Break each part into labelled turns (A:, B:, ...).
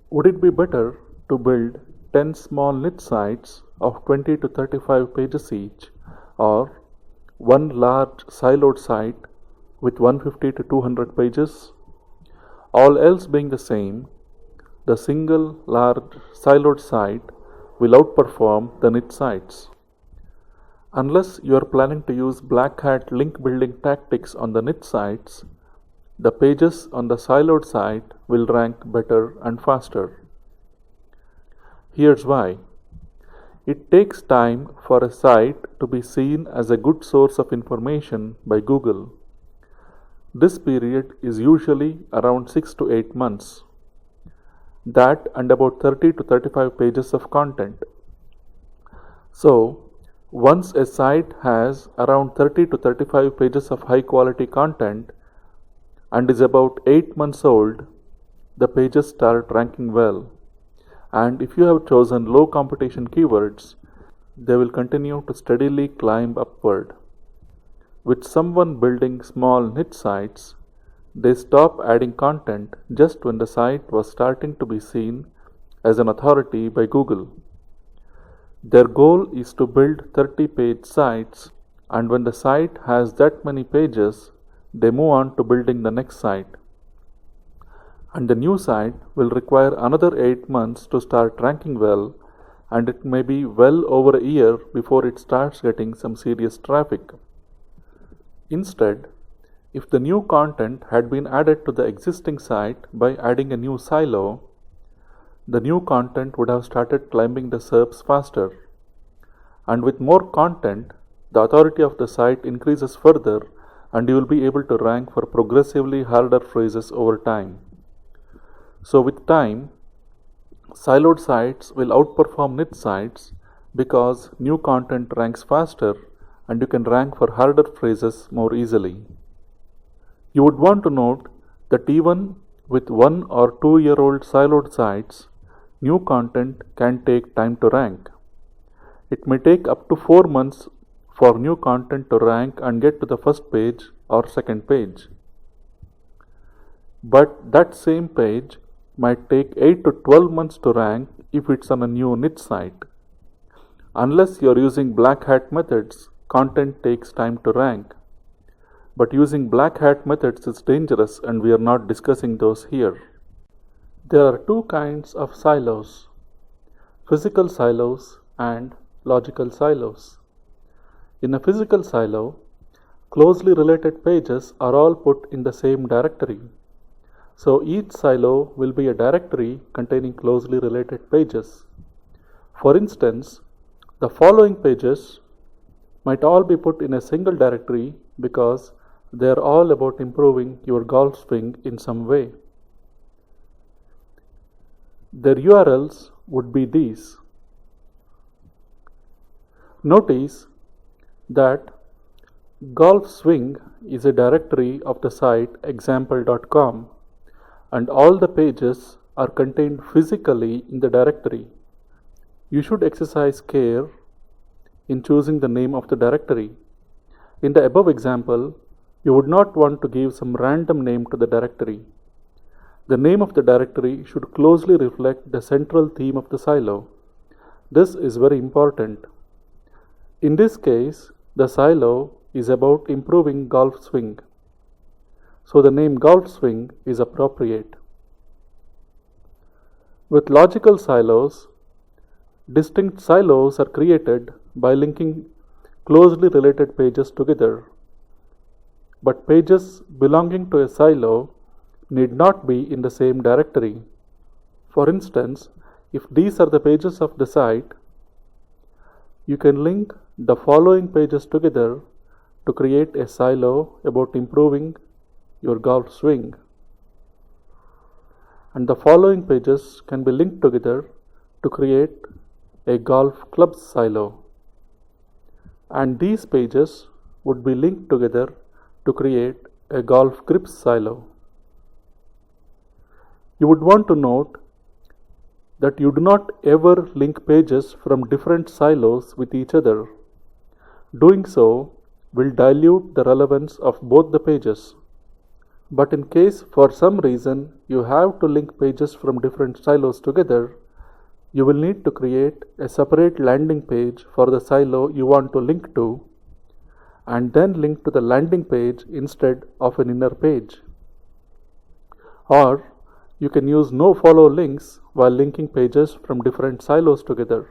A: Would it be better to build 10 small niche sites of 20 to 35 pages each, or one large siloed site with 150 to 200 pages? All else being the same, the single large siloed site will outperform the niche sites. Unless you are planning to use black hat link building tactics on the niche sites, the pages on the siloed site will rank better and faster. Here's why. It takes time for a site to be seen as a good source of information by Google. This period is usually around 6 to 8 months. That and about 30 to 35 pages of content. So, once a site has around 30 to 35 pages of high quality content and is about 8 months old, the pages start ranking well. And if you have chosen low competition keywords, they will continue to steadily climb upward. With someone building small niche sites, they stop adding content just when the site was starting to be seen as an authority by Google. Their goal is to build 30-page sites, and when the site has that many pages, they move on to building the next site. And the new site will require another 8 months to start ranking well, and it may be well over a year before it starts getting some serious traffic. Instead, if the new content had been added to the existing site by adding a new silo, the new content would have started climbing the SERPs faster. And with more content, the authority of the site increases further, and you will be able to rank for progressively harder phrases over time. So with time, siloed sites will outperform niche sites because new content ranks faster and you can rank for harder phrases more easily. You would want to note that even with 1 or 2-year-old siloed sites, new content can take time to rank. It may take up to 4 months for new content to rank and get to the first page or second page. But that same page might take 8 to 12 months to rank if it's on a new niche site. Unless you're using black hat methods, content takes time to rank. But using black hat methods is dangerous, and we are not discussing those here. There are two kinds of silos: physical silos and logical silos. In a physical silo, closely related pages are all put in the same directory. So each silo will be a directory containing closely related pages. For instance, the following pages might all be put in a single directory because they are all about improving your golf swing in some way. Their URLs would be these. Notice that golf swing is a directory of the site example.com, and all the pages are contained physically in the directory. You should exercise care in choosing the name of the directory. In the above example, you would not want to give some random name to the directory. The name of the directory should closely reflect the central theme of the silo. This is very important. In this case, the silo is about improving golf swing. So the name golf swing is appropriate. With logical silos, distinct silos are created by linking closely related pages together. But pages belonging to a silo need not be in the same directory. For instance, if these are the pages of the site, you can link the following pages together to create a silo about improving your golf swing. And the following pages can be linked together to create a golf club silo. And these pages would be linked together to create a golf grips silo. You would want to note that you do not ever link pages from different silos with each other. Doing so will dilute the relevance of both the pages. But in case for some reason you have to link pages from different silos together, you will need to create a separate landing page for the silo you want to link to, and then link to the landing page instead of an inner page. Or you can use no-follow links while linking pages from different silos together.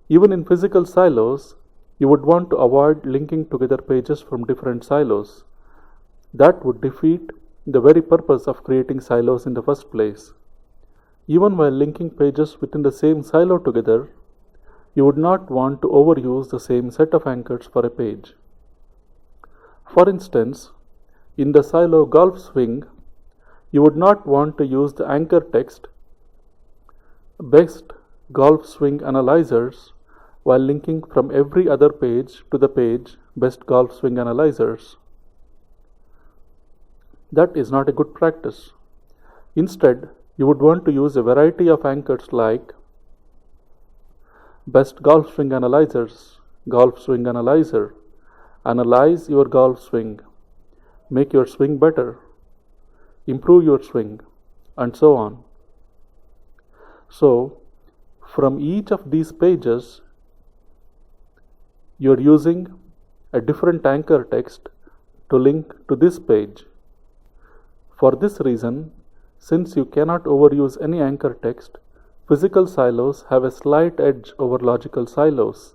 A: Even in physical silos, you would want to avoid linking together pages from different silos. That would defeat the very purpose of creating silos in the first place. Even while linking pages within the same silo together, you would not want to overuse the same set of anchors for a page. For instance, in the silo golf swing, you would not want to use the anchor text best golf swing analyzers while linking from every other page to the page best golf swing analyzers. That is not a good practice. Instead, you would want to use a variety of anchors like best golf swing analyzers, golf swing analyzer, analyze your golf swing, make your swing better, improve your swing, and so on. So, from each of these pages, you are using a different anchor text to link to this page. For this reason, since you cannot overuse any anchor text, physical silos have a slight edge over logical silos.